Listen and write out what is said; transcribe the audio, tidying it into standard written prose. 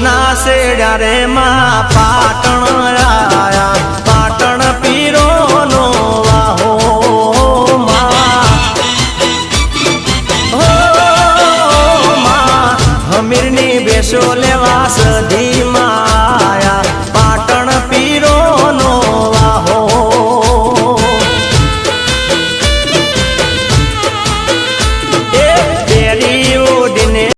ના સેડ્યા રે માં પાટણ આયા પાટણ પીરો નો વાહો માં હો માં હમીરની બેસો લે